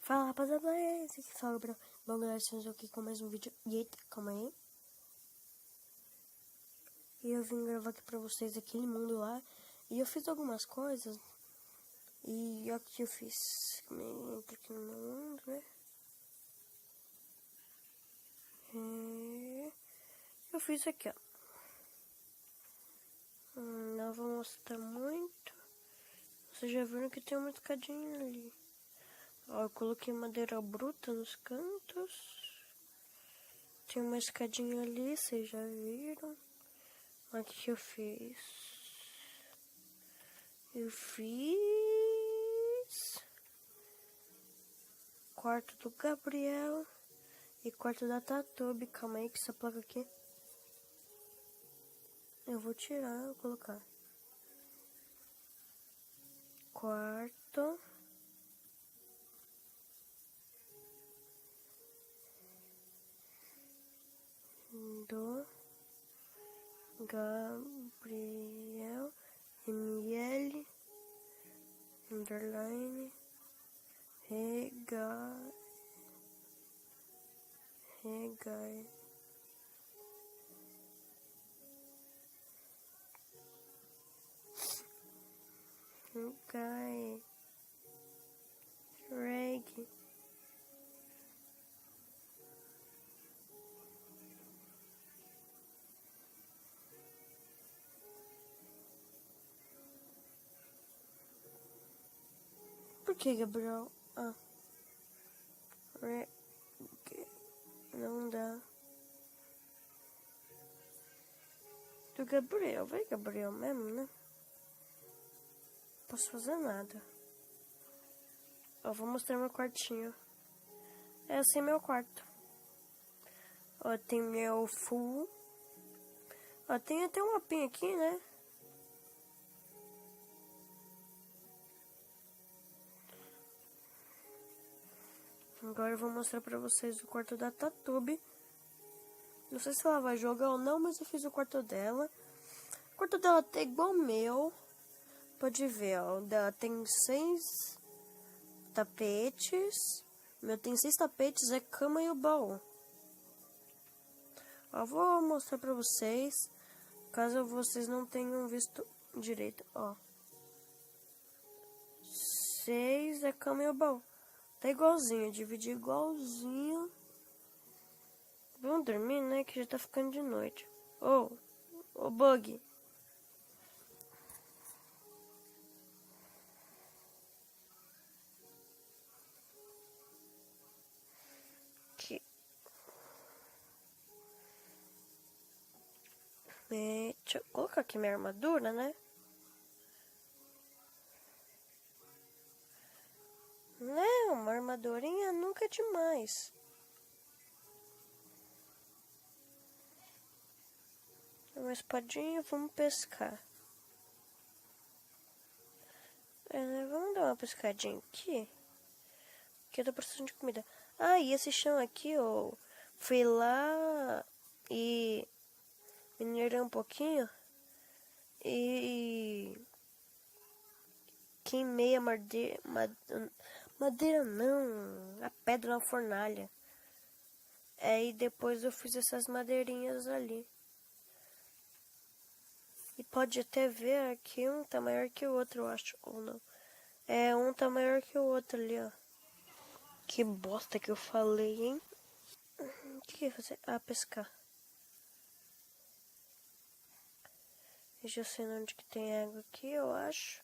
Fala rapaziada, esse aqui é o Gabriel. Bom galera, estamos aqui com mais um vídeo. E eita, calma aí. E eu vim gravar aqui pra vocês aquele mundo lá. E eu fiz algumas coisas. E olha o que eu fiz. Entra aqui no meu mundo, né? E eu fiz aqui, ó. Não vou mostrar muito. Vocês já viram que tem uma escadinha ali. Ó, eu coloquei madeira bruta nos cantos. Tem uma escadinha ali, vocês já viram. Olha o que eu fiz. Eu fiz quarto do Gabriel e quarto da Tatobi. Calma aí que essa placa aqui eu vou tirar, vou colocar. Quarto do Gabriel ML underline regai reg. Por que, Gabriel? Não dá. Do Gabriel, vai Gabriel mesmo, né? Não posso fazer nada. Ó, vou mostrar meu quartinho. É assim meu quarto. Ó, tem meu full. Ó, tem até um mapinha aqui, né? Agora eu vou mostrar pra vocês o quarto da Tatobi. Não sei se ela vai jogar ou não, mas eu fiz o quarto dela. O quarto dela tá igual ao meu. Pode ver, ó. Dela tem 6 tapetes. O meu tem 6 tapetes, é cama e o baú. Ó, vou mostrar pra vocês, caso vocês não tenham visto direito, ó. 6 é cama e o baú. Tá igualzinho, dividi igualzinho. Vamos dormir, né? Que já tá ficando de noite. Ô, Bug. Que... Deixa eu colocar aqui minha armadura, né? Não, uma armadurinha nunca é demais. Uma espadinha, vamos pescar. Né, vamos dar uma pescadinha aqui. Que eu tô precisando de comida. Ah, e esse chão aqui, ó. Fui lá e minerei um pouquinho. E queimei a madeira. Madeira não, a pedra na fornalha. E depois eu fiz essas madeirinhas ali. E pode até ver aqui, um tá maior que o outro, eu acho, ou não. Um tá maior que o outro ali, ó. Que bosta que eu falei, hein? O que ia fazer? Pescar. Eu já sei onde que tem água aqui, eu acho.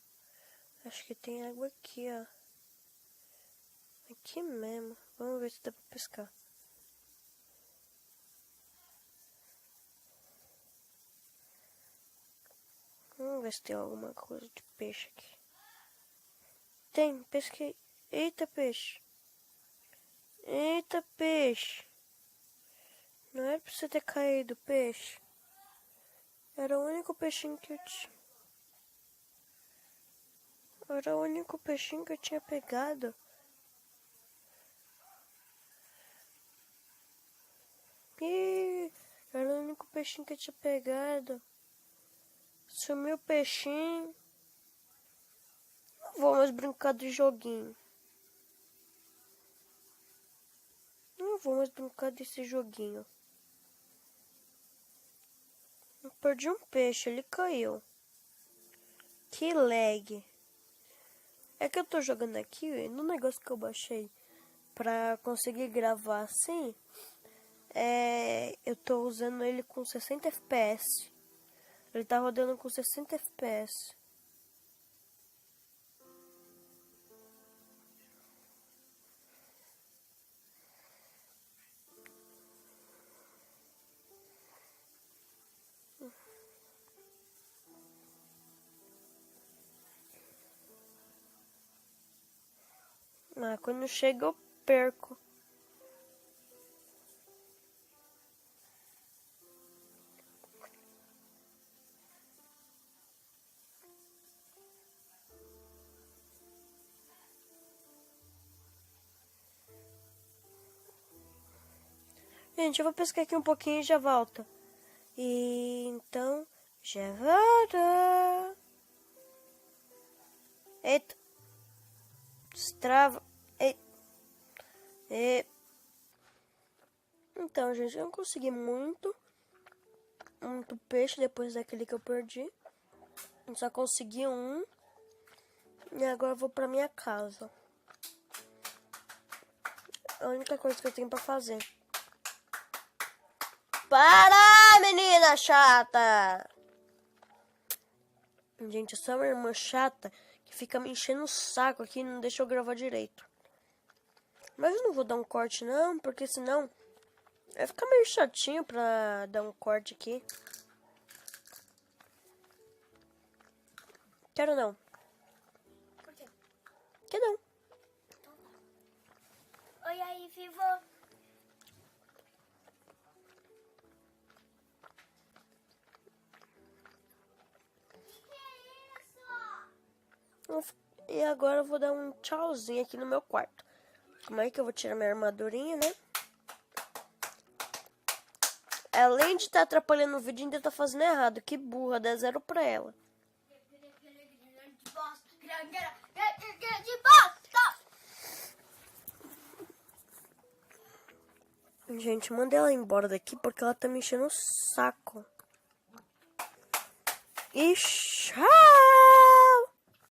Acho que tem água aqui, ó. Aqui mesmo. Vamos ver se dá pra pescar. Vamos ver se tem alguma coisa de peixe aqui. Tem, pesquei. Eita, peixe. Eita, peixe. Não era pra você ter caído, peixe. Era o único peixinho que eu tinha. Era o único peixinho que eu tinha pegado. Era o único peixinho que eu tinha pegado. Sumiu o peixinho. Não vou mais brincar de joguinho. vou mais brincar desse joguinho. Eu perdi um peixe, ele caiu. Que lag. É que eu tô jogando aqui, no negócio que eu baixei pra conseguir gravar assim, eu tô usando ele com 60 FPS. Ele tá rodando com 60 FPS. Ah, quando chega eu perco. Gente, eu vou pescar aqui um pouquinho e já volto. E então, já volto. Eita. Destrava. Então, gente, eu não consegui muito peixe depois daquele que eu perdi. Eu só consegui um. E agora eu vou pra minha casa. A única coisa que eu tenho pra fazer. Para, menina chata! Gente, essa é uma irmã chata que fica me enchendo o saco aqui e não deixa eu gravar direito. Mas eu não vou dar um corte não, porque senão vai ficar meio chatinho pra dar um corte aqui. Quero não. Por quê? Quero não. Oi aí, Vivo. E agora eu vou dar um tchauzinho aqui no meu quarto. Como é que eu vou tirar minha armadurinha, né? Além de estar atrapalhando o vídeo, ainda tá fazendo errado. Que burra, dá 0 pra ela. Gente, manda ela embora daqui porque ela tá me enchendo o saco. E tchau!